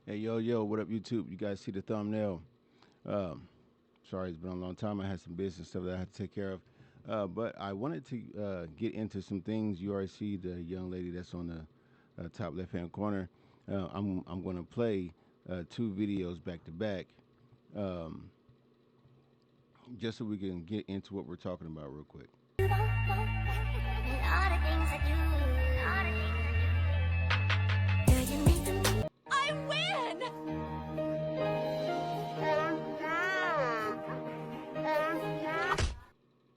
Hey, yo, what up, YouTube? You guys see the thumbnail? Um, Sorry, it's been a long time. I had some business stuff that I had to take care of. But I wanted to get into some things. You already see the young lady that's on the top left hand corner. I'm going to play two videos back to back, um, just so we can get into what we're talking about real quick. I win!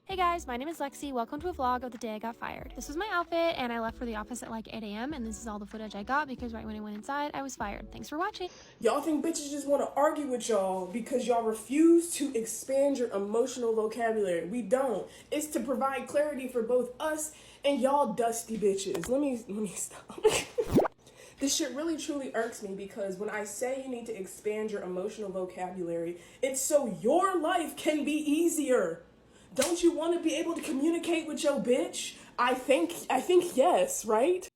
Hey guys, my name is Lexi. Welcome to a vlog of the day I got fired. This was my outfit, and I left for the office at like 8 a.m. and this is all the footage I got because right when I went inside, I was fired. Thanks for watching. Y'all think bitches just want to argue with y'all because y'all refuse to expand your emotional vocabulary. We don't. It's to provide clarity for both us and y'all dusty bitches. Let me stop. This shit really truly irks me because when I say you need to expand your emotional vocabulary, it's so your life can be easier. Don't you want to be able to communicate with your bitch? I think yes, right?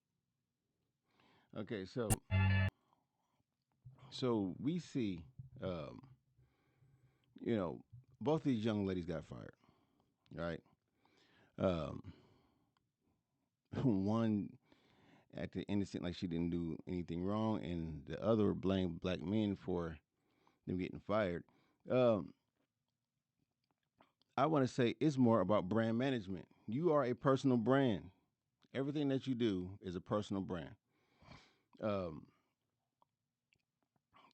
Okay, so we see, um, you know, both these young ladies got fired, right? Um, one acted innocent, like she didn't do anything wrong, and the other blamed black men for them getting fired. Um, I want to say it's more about brand management. You are a personal brand. Everything that you do is a personal brand. Um,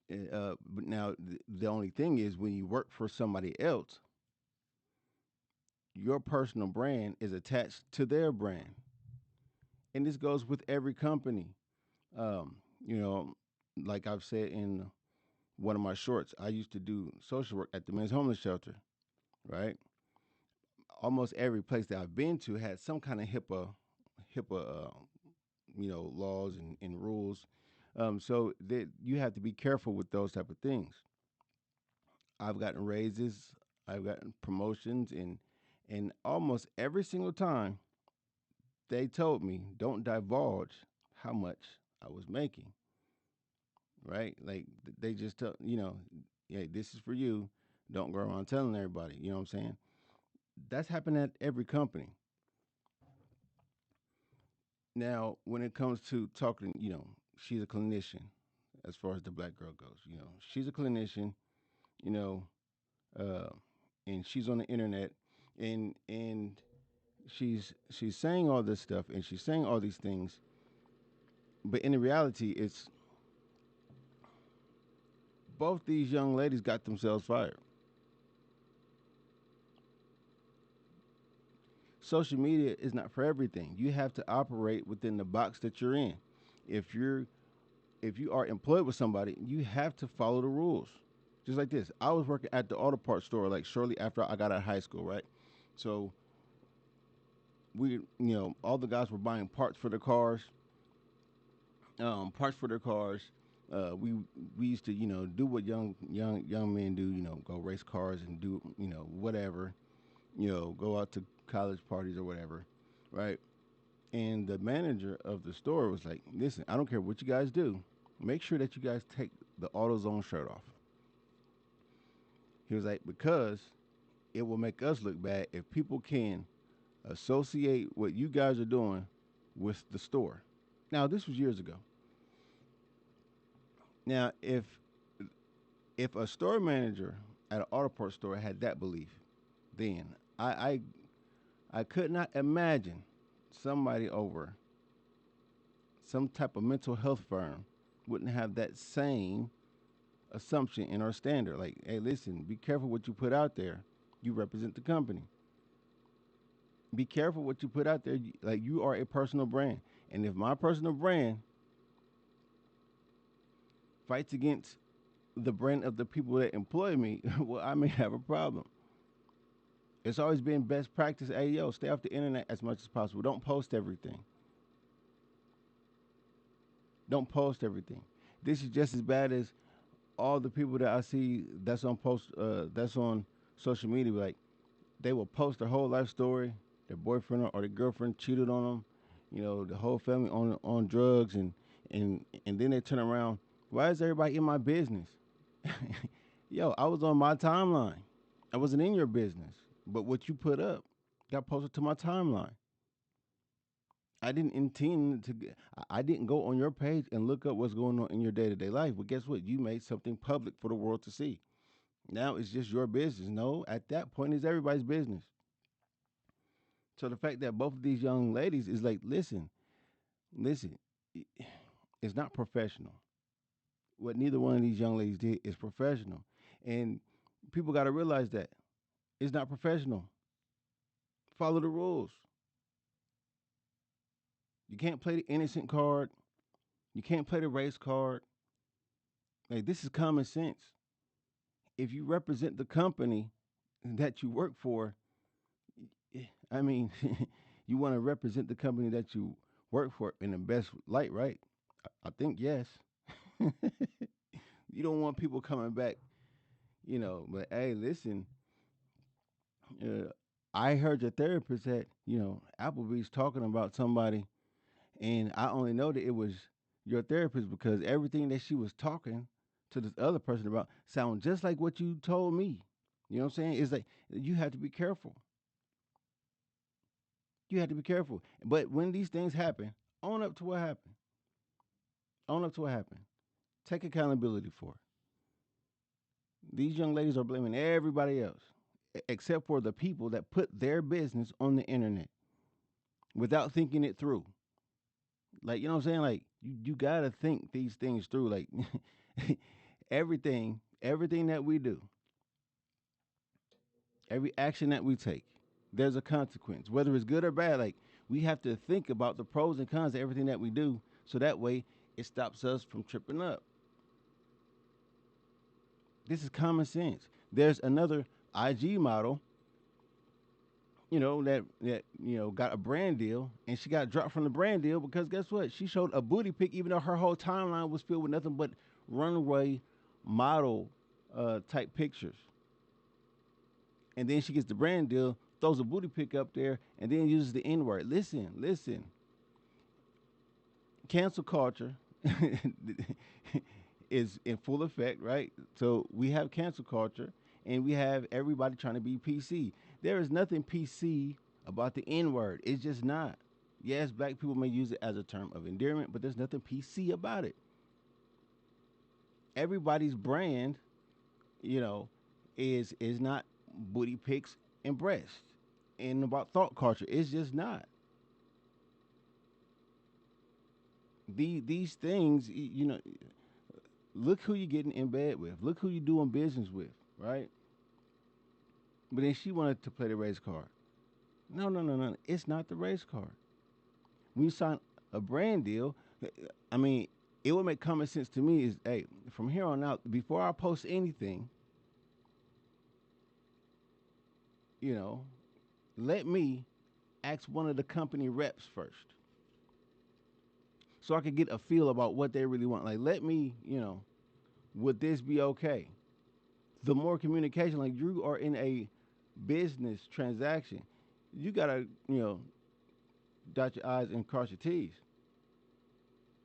but now the only thing is when you work for somebody else, your personal brand is attached to their brand, and this goes with every company. Um, you know, like I've said in one of my shorts, I used to do social work at the men's homeless shelter, right? Almost every place that I've been to had some kind of HIPAA, laws and rules. So that you have to be careful with those type of things. I've gotten raises, I've gotten promotions, and almost every single time they told me don't divulge how much I was making. Right? Like they just tell yeah, this is for you. Don't go around telling everybody. You know what I'm saying? That's happened at every company. Now, when it comes to talking, she's a clinician as far as the black girl goes. She's a clinician, you know, uh, and she's on the internet and she's saying all this stuff and she's saying all these things, but in reality, it's both these young ladies got themselves fired. Social media is not for everything. You have to operate within the box that you're in. If you're if you are employed with somebody, you have to follow the rules. Just like this, I was working at the auto parts store like shortly after I got out of high school, right? So all the guys were buying parts for their cars. We used to, do what young men do, go race cars and do, whatever, go out to college parties or whatever, right? And the manager of the store was like, "Listen, I don't care what you guys do. Make sure that you guys take the AutoZone shirt off." He was like, "Because it will make us look bad if people can associate what you guys are doing with the store." Now, this was years ago. Now, if a store manager at an auto parts store had that belief, then I could not imagine somebody over some type of mental health firm wouldn't have that same assumption in our standard. Like, hey, listen, be careful what you put out there. You represent the company. Be careful what you put out there. Like, you are a personal brand. And if my personal brand fights against the brand of the people that employ me, well, I may have a problem. It's always been best practice. Hey, yo, stay off the internet as much as possible. Don't post everything. Don't post everything. This is just as bad as all the people that I see that's on social media. Like they will post their whole life story. Their boyfriend or their girlfriend cheated on them. The whole family on drugs, and then they turn around Why is everybody in my business? Yo, I was on my timeline. I wasn't in your business. But what you put up got posted to my timeline. I didn't intend to. I didn't go on your page and look up what's going on in your day to day life. But guess what? You made something public for the world to see. Now it's just your business. No, at that point, it's everybody's business. So the fact that both of these young ladies is like, listen, listen, it's not professional. What neither one of these young ladies did is professional, and people got to realize that it's not professional. Follow the rules. You can't play the innocent card. You can't play the race card. Like, this is common sense. If you represent the company that you work for, I mean, you want to represent the company that you work for in the best light, right? I think yes. You don't want people coming back, but hey, listen, uh, I heard your therapist at, Applebee's talking about somebody, and I only know that it was your therapist because everything that she was talking to this other person about sound just like what you told me. You know what I'm saying? It's like you have to be careful. You have to be careful. But when these things happen, own up to what happened. Own up to what happened. Take accountability for it. These young ladies are blaming everybody else except for the people that put their business on the internet without thinking it through. Like, you know what I'm saying? Like, you got to think these things through. Like, everything that we do, every action that we take, there's a consequence, whether it's good or bad. Like, we have to think about the pros and cons of everything that we do so that way it stops us from tripping up. This is common sense. There's another IG model, that got a brand deal, and she got dropped from the brand deal because guess what? She showed a booty pic, even though her whole timeline was filled with nothing but runway model type pictures. And then she gets the brand deal, throws a booty pic up there, and then uses the N word. Listen. Cancel culture is in full effect, right? So we have cancel culture and we have everybody trying to be PC. There is nothing PC about the N word. It's just not. Yes, black people may use it as a term of endearment, but there's nothing PC about it. Everybody's brand, you know, is not booty pics and breasts and about thought culture. It's just not. These things, look who you're getting in bed with. Look who you're doing business with, right? But then she wanted to play the race card. No, no, no, no. It's not the race card. When you sign a brand deal, I mean, it would make common sense to me is, hey, from here on out, before I post anything, you know, let me ask one of the company reps first so I could get a feel about what they really want. Like, let me, would this be okay? The more communication, like you are in a business transaction, you gotta, dot your I's and cross your T's.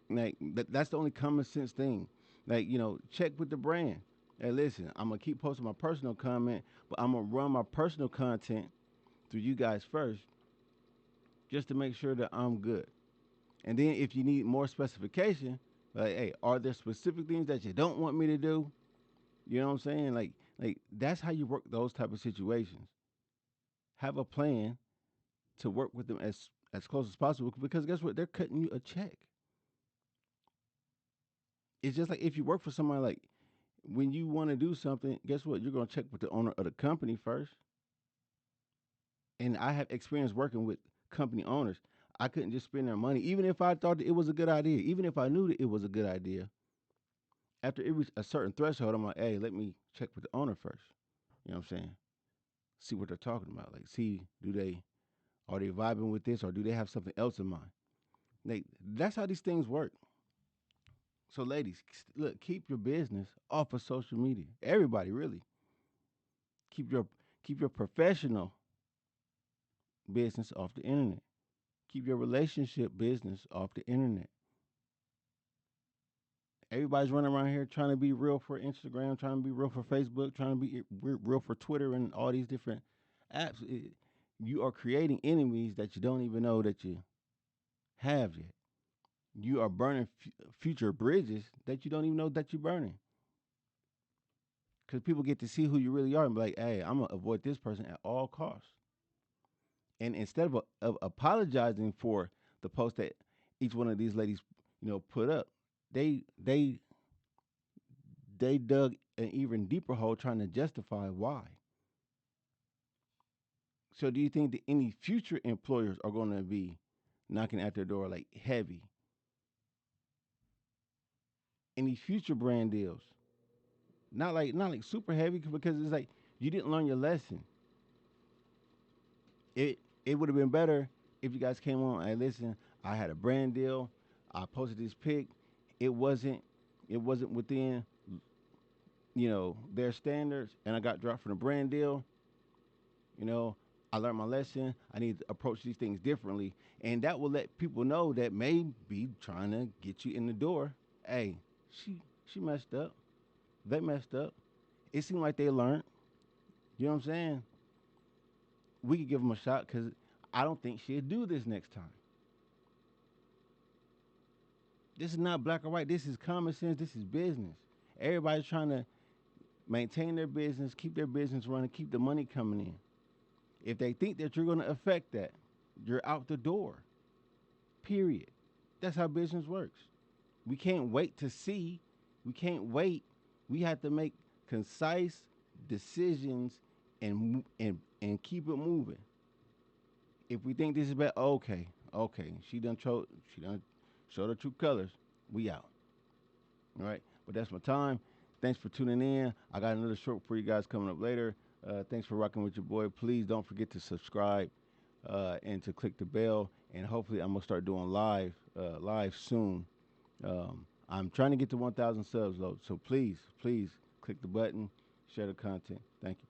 Like that's the only common sense thing. Like, check with the brand. Hey, listen, I'm gonna keep posting my personal comment, but I'm gonna run my personal content through you guys first, just to make sure that I'm good. And then if you need more specification, like, hey, are there specific things that you don't want me to do? You know what I'm saying? Like that's how you work those type of situations. Have a plan to work with them as close as possible because guess what? They're cutting you a check. It's just like if you work for somebody, like when you want to do something, guess what? You're gonna check with the owner of the company first. And I have experience working with company owners. I couldn't just spend their money, even if I thought that it was a good idea, even if I knew that it was a good idea. After it reached a certain threshold, I'm like, hey, let me check with the owner first. You know what I'm saying? See what they're talking about. Like, see, are they vibing with this, or do they have something else in mind? Like, that's how these things work. So, ladies, look, keep your business off of social media. Everybody, really, keep your keep your professional business off the internet. Keep your relationship business off the internet. Everybody's running around here trying to be real for Instagram, trying to be real for Facebook, trying to be real for Twitter and all these different apps. You are creating enemies that you don't even know that you have yet. You are burning future bridges that you don't even know that you're burning. Because people get to see who you really are and be like, hey, I'm going to avoid this person at all costs. And instead of apologizing for the post that each one of these ladies, put up, they they they dug an even deeper hole trying to justify why. So do you think that any future employers are going to be knocking at their door like heavy? Any future brand deals? Not like super heavy because it's like you didn't learn your lesson. It would have been better if you guys came on and listen. I had a brand deal. I posted this pic. It wasn't within their standards, and I got dropped from the brand deal. You know, I learned my lesson. I need to approach these things differently, and that will let people know that may be trying to get you in the door. Hey, she messed up. They messed up. It seemed like they learned. You know what I'm saying? We could give them a shot because I don't think she'll do this next time. This is not black or white. This is common sense. This is business. Everybody's trying to maintain their business, keep their business running, keep the money coming in. If they think that you're going to affect that, you're out the door. Period. That's how business works. We can't wait to see. We can't wait. We have to make concise decisions and keep it moving. If we think this is bad, okay, she done showed her true colors. We out. All right, but that's my time. Thanks for tuning in. I got another short for you guys coming up later. Thanks for rocking with your boy. Please don't forget to subscribe and to click the bell. And hopefully, I'm gonna start doing live soon. I'm trying to get to 1,000 subs though, so please click the button, share the content. Thank you.